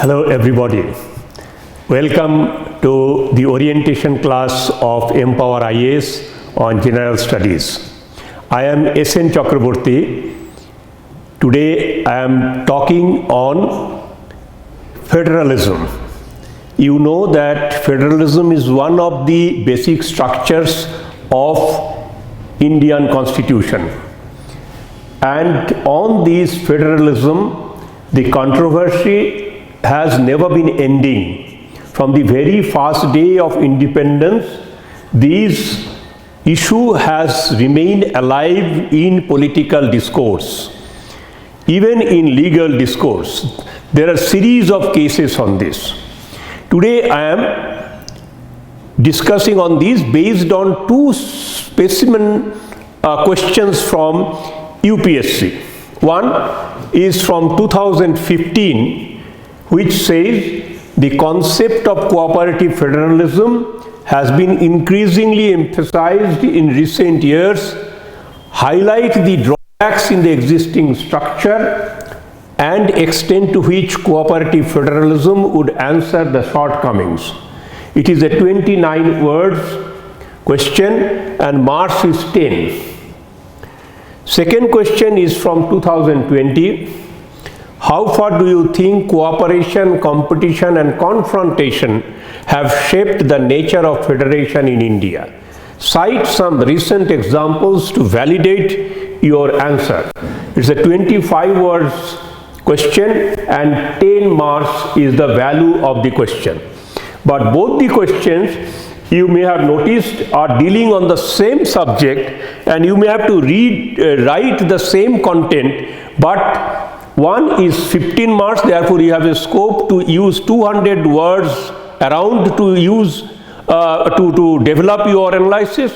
Hello everybody. Welcome to the orientation class of Empower IAS on General Studies. I am S.N. Chakraborty. Today I am talking on federalism. You know that federalism is one of the basic structures of Indian Constitution. And on this federalism, the controversy has never been ending. From the very first day of independence, this issue has remained alive in political discourse. Even in legal discourse, there are a series of cases on this. Today I am discussing on this based on two specimen questions from UPSC. One is from 2015, which says the concept of cooperative federalism has been increasingly emphasized in recent years, highlight the drawbacks in the existing structure and extent to which cooperative federalism would answer the shortcomings. It is a 29 words question and marks is 10. Second question is from 2020. How far do you think cooperation, competition and confrontation have shaped the nature of federation in India? Cite some recent examples to validate your answer. It's a 25 words question and 10 marks is the value of the question. But both the questions you may have noticed are dealing on the same subject and you may have to write the same content, but one is 15 marks, therefore you have a scope to use 200 words around to use to develop your analysis,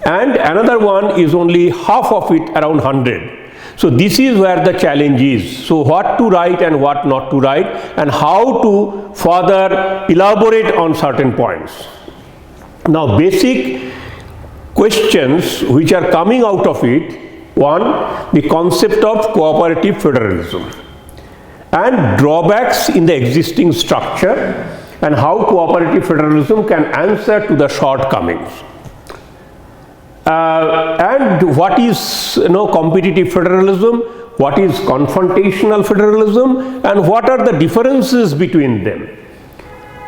and another one is only half of it, around 100. So this is where the challenge is. So what to write and what not to write, and how to further elaborate on certain points. Now basic questions which are coming out of it: one, the concept of cooperative federalism and drawbacks in the existing structure and how cooperative federalism can answer to the shortcomings. And what is competitive federalism, what is confrontational federalism, and what are the differences between them.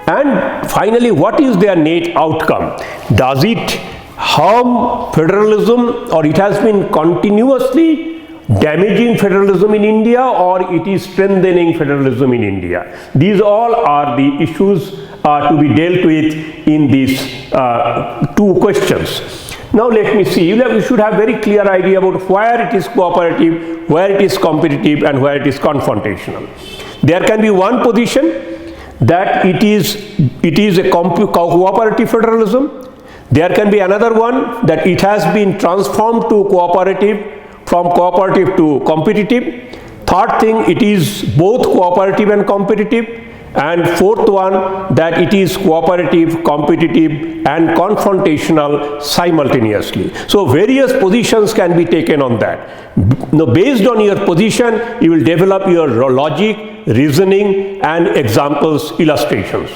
And finally, what is their net outcome? Does it harm federalism, or it has been continuously damaging federalism in India, or it is strengthening federalism in India? These all are the issues to be dealt with in these two questions. Now let me see, you should have very clear idea about where it is cooperative, where it is competitive and where it is confrontational. There can be one position that it is a cooperative federalism. There can be another one that it has been transformed to cooperative, from cooperative to competitive. Third thing, it is both cooperative and competitive. And fourth one, that it is cooperative, competitive and confrontational simultaneously. So various positions can be taken on that. Now based on your position, you will develop your logic, reasoning and examples, illustrations.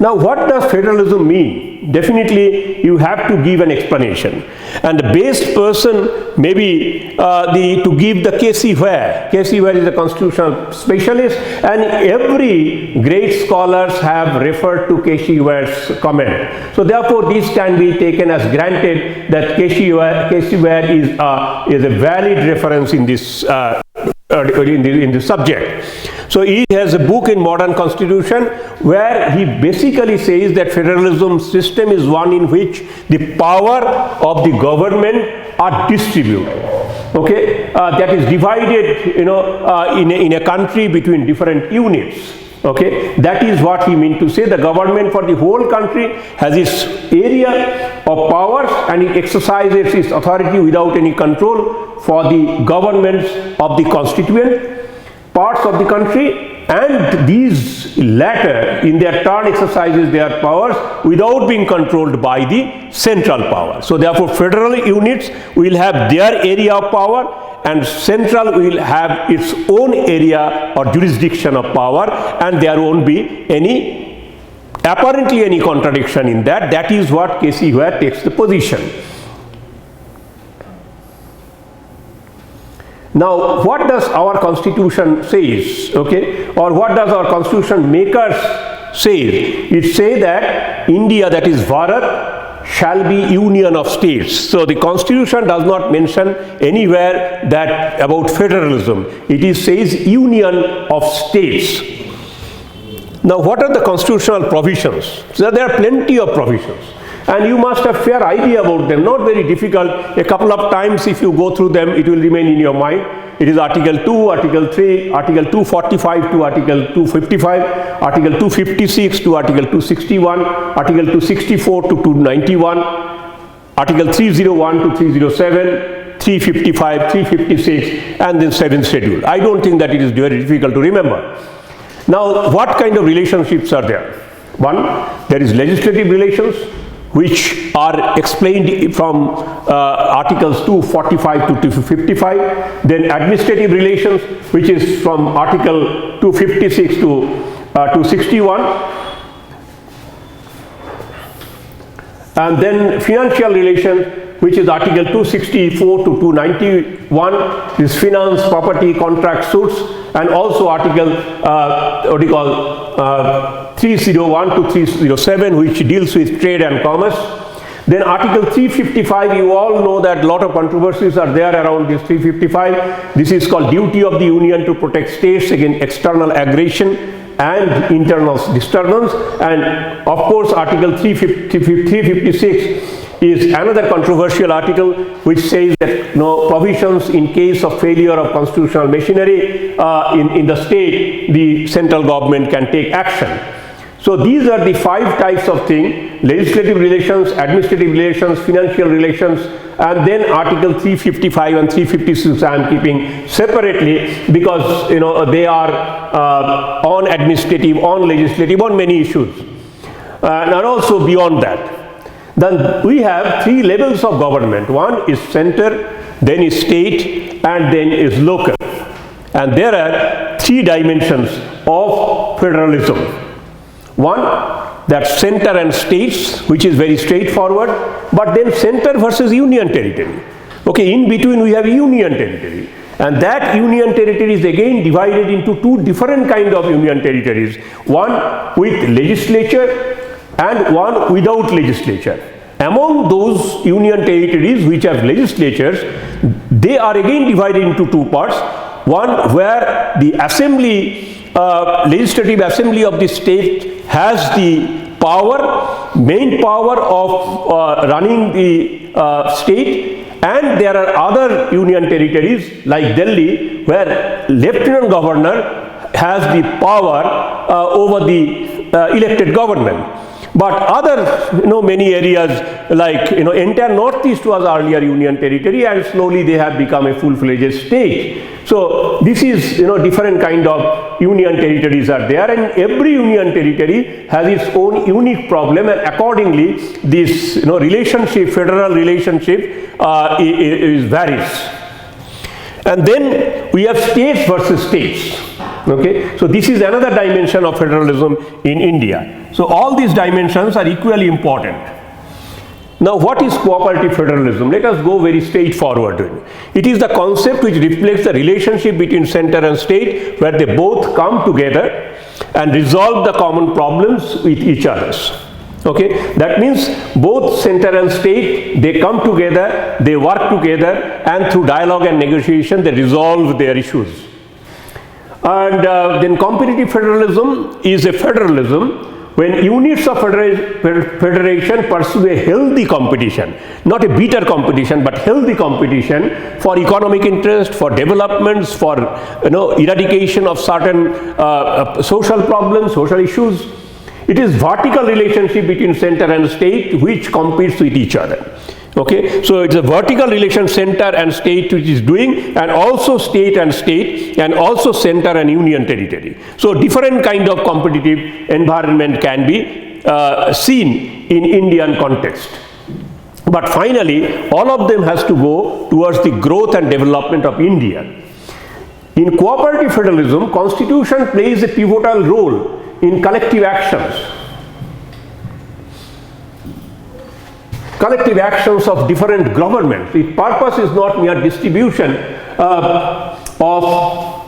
Now what does federalism mean? Definitely you have to give an explanation, and the best person may be to give the K.C. Ware. K.C. Ware is a constitutional specialist, and every great scholars have referred to K.C. Ware's comment. So therefore this can be taken as granted that K.C. Ware is a valid reference in this in this subject. So he has a book in Modern Constitution where he basically says that federalism system is one in which the power of the government are distributed. Okay, that is divided, in a country between different units. Okay, that is what he meant to say. The government for the whole country has its area of powers and it exercises its authority without any control for the governments of the constituent parts of the country, and these latter in their turn exercises their powers without being controlled by the central power. So therefore federal units will have their area of power and central will have its own area or jurisdiction of power, and there won't be apparently any contradiction in that. That is what Casey Ware takes the position. Now, what does our constitution says, okay, or what does our constitution makers say? It says that India, that is Bharat, shall be union of states. So the constitution does not mention anywhere that about federalism. It says union of states. Now, what are the constitutional provisions? So there are plenty of provisions, and you must have fair idea about them, not very difficult. A couple of times if you go through them, it will remain in your mind. It is Article 2, Article 3, Article 245 to Article 255, Article 256 to Article 261, Article 264 to 291, Article 301 to 307, 355, 356, and then 7th schedule. I don't think that it is very difficult to remember. Now, what kind of relationships are there? One, there is legislative relations, which are explained from Articles 245 to 255, then administrative relations, which is from Article 256 to 261, and then financial relations, which is Article 264 to 291, is finance, property, contract suits, and also Article 301 to 307, which deals with trade and commerce. Then Article 355, you all know that a lot of controversies are there around this 355. This is called duty of the Union to protect states against external aggression and internal disturbance. And of course, Article 356 is another controversial article, which says that provisions in case of failure of constitutional machinery in the state, the central government can take action. So these are the 5 types of things: legislative relations, administrative relations, financial relations, and then Article 355 and 356 I am keeping separately because they are on administrative, on legislative, on many issues, and also beyond that. Then we have 3 levels of government. One is center, then is state, and then is local. And there are 3 dimensions of federalism. One, that center and states, which is very straightforward, but then center versus union territory. Okay, in between we have union territory, and that union territory is again divided into 2 different kind of union territories. One with legislature and one without legislature. Among those union territories which have legislatures, they are again divided into 2 parts. One where the assembly, legislative assembly of the state has the power, main power of running the state, and there are other union territories like Delhi where lieutenant governor has the power over the elected government. But other, many areas like, entire northeast was earlier union territory, and slowly they have become a full-fledged state. So this is, different kind of union territories are there, and every union territory has its own unique problem, and accordingly this, relationship, federal relationship is varies. And then we have states versus states. Okay, so this is another dimension of federalism in India. So all these dimensions are equally important. Now, what is cooperative federalism? Let us go very straightforward. It is the concept which reflects the relationship between center and state, where they both come together and resolve the common problems with each other. Okay, that means both center and state, they come together, they work together, and through dialogue and negotiation they resolve their issues. And then competitive federalism is a federalism when units of federation pursue a healthy competition, not a bitter competition, but healthy competition for economic interest, for developments, for eradication of certain social problems, social issues. It is vertical relationship between center and state which competes with each other. Okay, so it's a vertical relation, center and state, which is doing, and also state, and also center and union territory. So different kind of competitive environment can be seen in Indian context. But finally, all of them has to go towards the growth and development of India. In cooperative federalism, constitution plays a pivotal role in collective actions. Collective actions of different governments. The purpose is not mere distribution of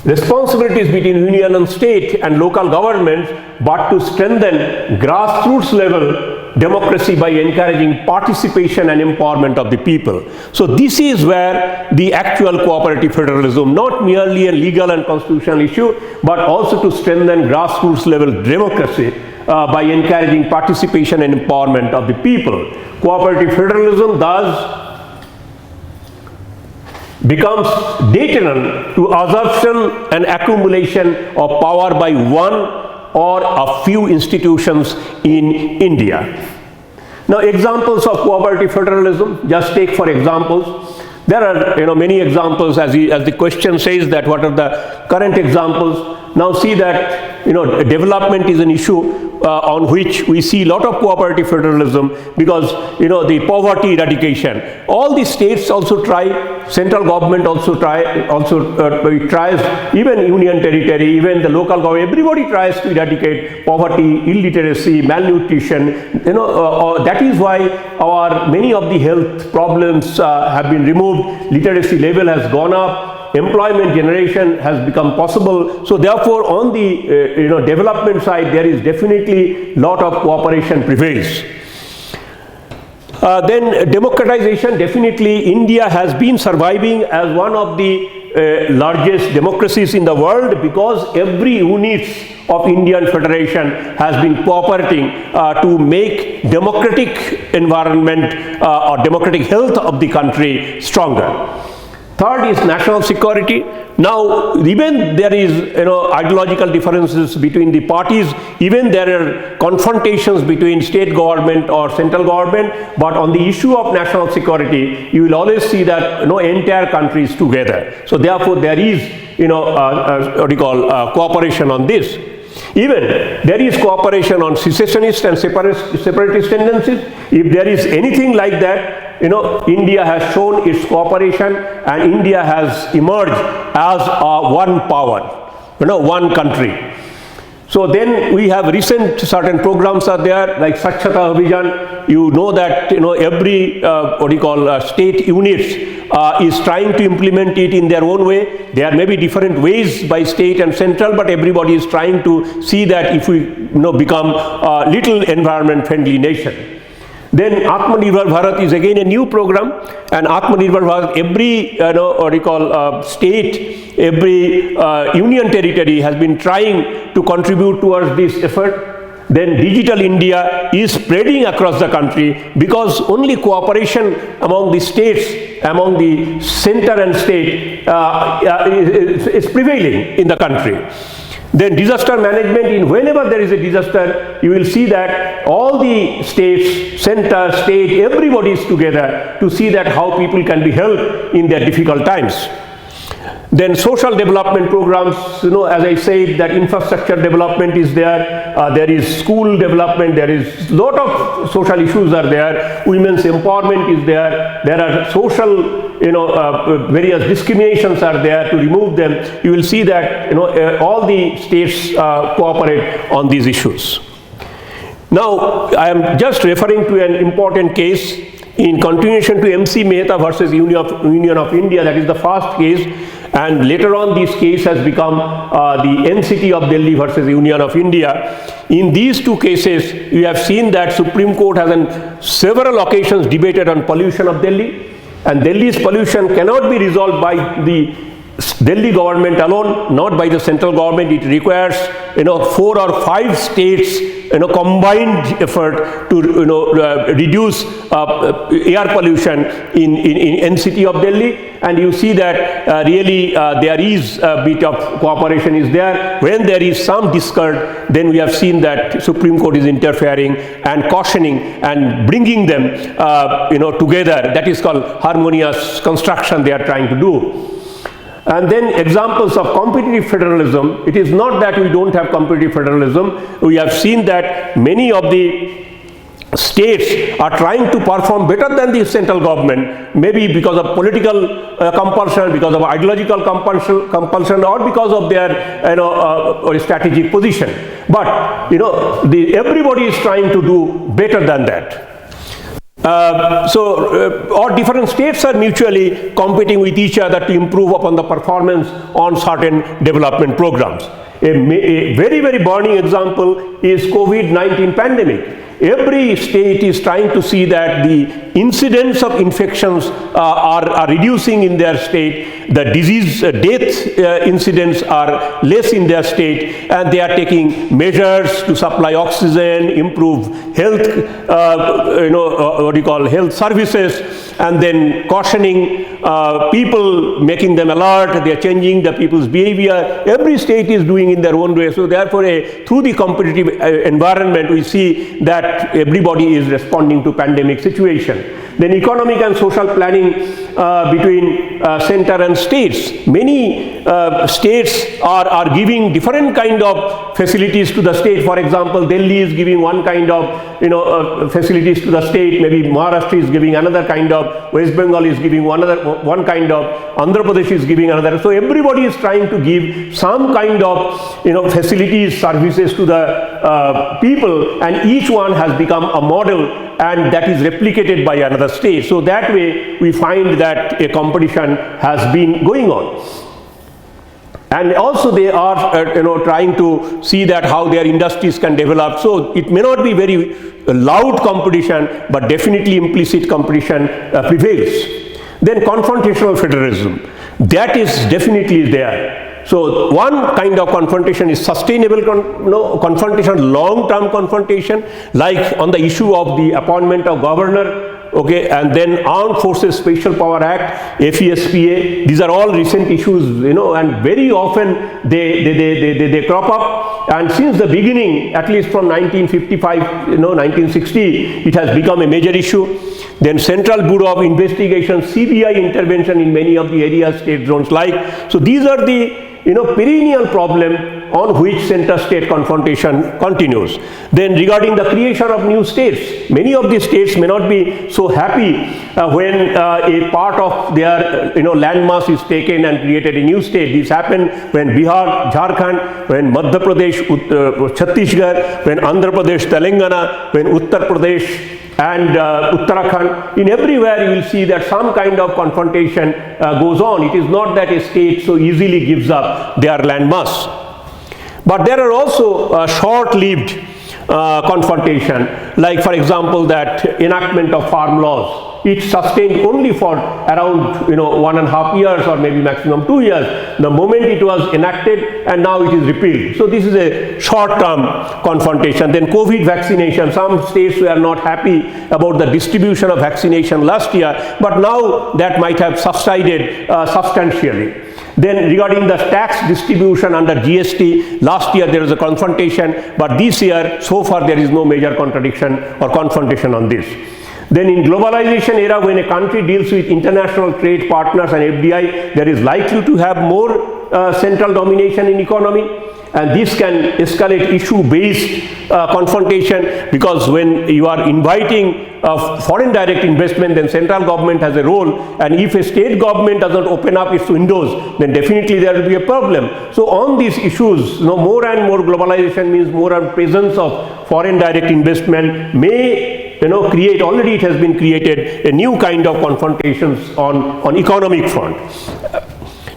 responsibilities between union and state and local governments, but to strengthen grassroots level democracy by encouraging participation and empowerment of the people. So this is where the actual cooperative federalism, not merely a legal and constitutional issue, but also to strengthen grassroots level democracy by encouraging participation and empowerment of the people. Cooperative federalism thus becomes deterrent to assumption and accumulation of power by one or a few institutions in India. Now, examples of cooperative federalism, just take for examples. There are many examples, as the question says, that what are the current examples. Now see that development is an issue on which we see a lot of cooperative federalism, because the poverty eradication. All the states also try, central government also tries, even union territory, even the local government, everybody tries to eradicate poverty, illiteracy, malnutrition. That is why many of the health problems have been removed, literacy level has gone up, employment generation has become possible. So therefore, on the development side, there is definitely lot of cooperation prevails. Then democratization, definitely India has been surviving as one of the largest democracies in the world, because every unit of Indian Federation has been cooperating to make democratic environment or democratic health of the country stronger. Third is national security. Now, even there is ideological differences between the parties, even there are confrontations between state government or central government, but on the issue of national security, you will always see that entire country is together. So therefore, there is cooperation on this. Even there is cooperation on secessionist and separatist tendencies. If there is anything like that, India has shown its cooperation, and India has emerged as one power, one country. So then we have recent certain programs are there, like Swachhata Abhijan. You know that every state units is trying to implement it in their own way. There may be different ways by state and central, but everybody is trying to see that if we become a little environment friendly nation. Then Atmanirbhar Bharat is again a new program, and Atmanirbhar Bharat, every state, every union territory has been trying to contribute towards this effort. Then Digital India is spreading across the country, because only cooperation among the states, among the center and state is prevailing in the country. Then disaster management, whenever there is a disaster, you will see that all the states, center, state, everybody is together to see that how people can be helped in their difficult times. Then social development programs, as I said, that infrastructure development is there, there is school development, there is lot of social issues are there, women's empowerment is there, there are social, various discriminations are there, to remove them. You will see that, all the states cooperate on these issues. Now, I am just referring to an important case in continuation to MC Mehta versus Union of India, that is the first case. And later on, this case has become the NCT of Delhi versus Union of India. In these two cases, we have seen that Supreme Court has on several occasions debated on pollution of Delhi, and Delhi's pollution cannot be resolved by the Delhi government alone, not by the central government. It requires 4 or 5 states combined effort to reduce air pollution in NCT of Delhi. And you see that really there is a bit of cooperation is there. When there is some discord, then we have seen that Supreme Court is interfering and cautioning and bringing them together. That is called harmonious construction they are trying to do. And then examples of competitive federalism. It is not that we don't have competitive federalism. We have seen that many of the states are trying to perform better than the central government, maybe because of political compulsion, because of ideological compulsion, or because of their or strategic position. But everybody is trying to do better than that. Or different states are mutually competing with each other to improve upon the performance on certain development programs. A very, very burning example is COVID-19 pandemic. Every state is trying to see that the incidence of infections are reducing in their state, the disease death incidents are less in their state, and they are taking measures to supply oxygen, improve health, health services, and then cautioning people, making them alert. They are changing the people's behavior. Every state is doing in their own way. So therefore, through the competitive environment, we see that everybody is responding to pandemic situation. Then economic and social planning between center and states. Many states are giving different kind of facilities to the state. For example, Delhi is giving one kind of facilities to the state. Maybe Maharashtra is giving another kind of. West Bengal is giving one kind of. Andhra Pradesh is giving another. So everybody is trying to give some kind of facilities, services to the people, and each one has become a model, and that is replicated by another state. So that way we find that a competition has been going on. And also they are trying to see that how their industries can develop. So it may not be very loud competition, but definitely implicit competition prevails. Then confrontational federalism, that is definitely there. So one kind of confrontation is sustainable confrontation, long-term confrontation, like on the issue of the appointment of governor, and then Armed Forces Special Power Act, FESPA. These are all recent issues, and very often they crop up. And since the beginning, at least from 1955, 1960, it has become a major issue. Then Central Bureau of Investigation, CBI intervention in many of the areas, state zones like. So these are the perennial problem on which center-state confrontation continues. Then regarding the creation of new states, many of these states may not be so happy when a part of their landmass is taken and created a new state. This happened when Bihar, Jharkhand, when Madhya Pradesh, Chhattisgarh, when Andhra Pradesh, Telangana, when Uttar Pradesh and Uttarakhand. In everywhere you will see that some kind of confrontation goes on. It is not that a state so easily gives up their landmass. But there are also short-lived confrontation, like for example that enactment of farm laws. It sustained only for around 1.5 years or maybe maximum 2 years. The moment it was enacted, and now it is repealed. So this is a short-term confrontation. Then COVID vaccination. Some states were not happy about the distribution of vaccination last year, but now that might have subsided substantially. Then regarding the tax distribution under GST, last year there was a confrontation, but this year so far there is no major contradiction or confrontation on this. Then in globalization era, when a country deals with international trade partners and FDI, there is likely to have more central domination in economy, and this can escalate issue-based confrontation, because when you are inviting foreign direct investment, then central government has a role, and if a state government doesn't open up its windows, then definitely there will be a problem. So on these issues, more and more globalization means more and presence of foreign direct investment may create, already it has been created, a new kind of confrontations on economic front.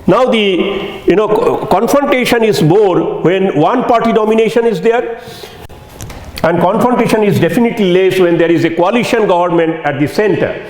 Now the confrontation is more when one party domination is there, and confrontation is definitely less when there is a coalition government at the center.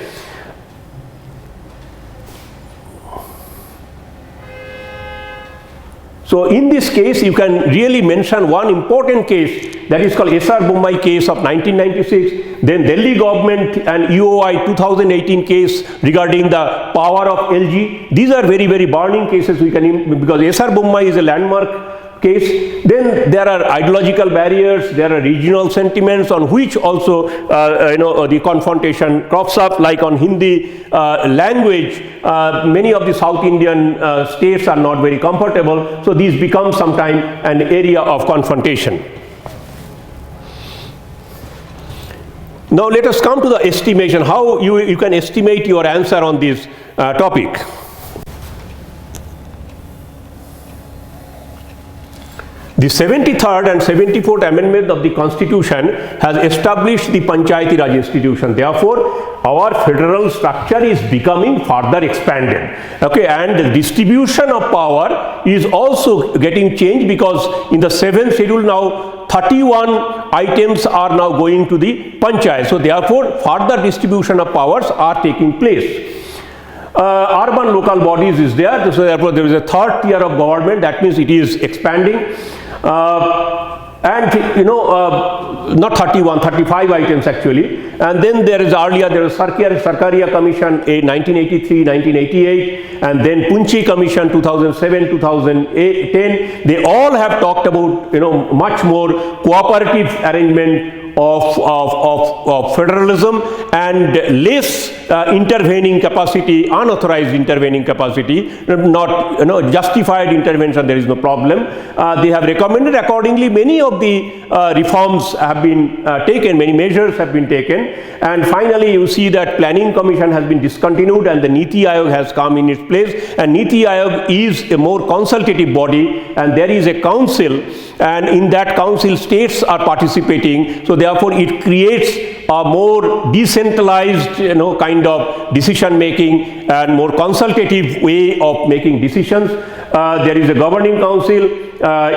So in this case, you can really mention one important case, that is called SR Bombay case of 1996, then Delhi government and EOI 2018 case regarding the power of LG. These are very, very burning cases, because SR Bombay is a landmark case. Then there are ideological barriers, there are regional sentiments on which also the confrontation crops up, like on Hindi language. Many of the South Indian states are not very comfortable, so these become sometimes an area of confrontation. Now let us come to the estimation, how you can estimate your answer on this topic. The 73rd and 74th Amendment of the Constitution has established the Panchayati Raj institution. Therefore, our federal structure is becoming further expanded. Okay, and the distribution of power is also getting changed, because in the 7th schedule now 31 items are now going to the Panchayat. So therefore, further distribution of powers are taking place. Urban local bodies is there, so therefore there is a third tier of government, that means it is expanding. And not 31, 35 items actually. And then there is Sarkaria Commission in 1983, 1988, and then Punchi Commission 2007, 2010. They all have talked about much more cooperative arrangement of federalism and less intervening capacity, unauthorized intervening capacity, not justified intervention, there is no problem. They have recommended accordingly. Many of the reforms have been taken, many measures have been taken, and finally you see that Planning Commission has been discontinued and the Niti Aayog has come in its place, and Niti Aayog is a more consultative body, and there is a council, and in that council states are participating, so therefore it creates a more decentralized kind of decision making and more consultative way of making decisions. There is a governing council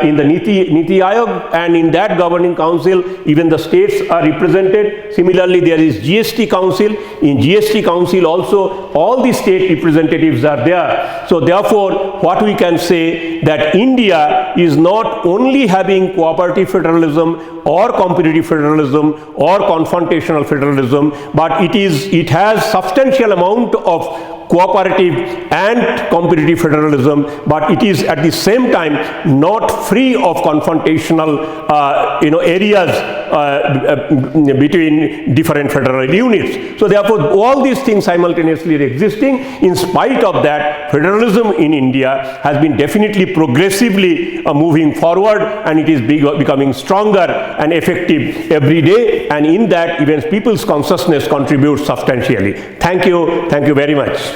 in the Niti Aayog, and in that governing council even the states are represented. Similarly, there is GST council. In GST council also all the state representatives are there. So therefore what we can say, that India is not only having cooperative federalism or competitive federalism or confrontational federalism, but it has substantial amount of cooperative and competitive federalism, but it is at the same time not free of confrontational areas between different federal units. So therefore all these things simultaneously are existing. In spite of that, federalism in India has been definitely progressively moving forward, and it is becoming stronger and effective every day, and in that even people's consciousness contributes substantially. Thank you very much.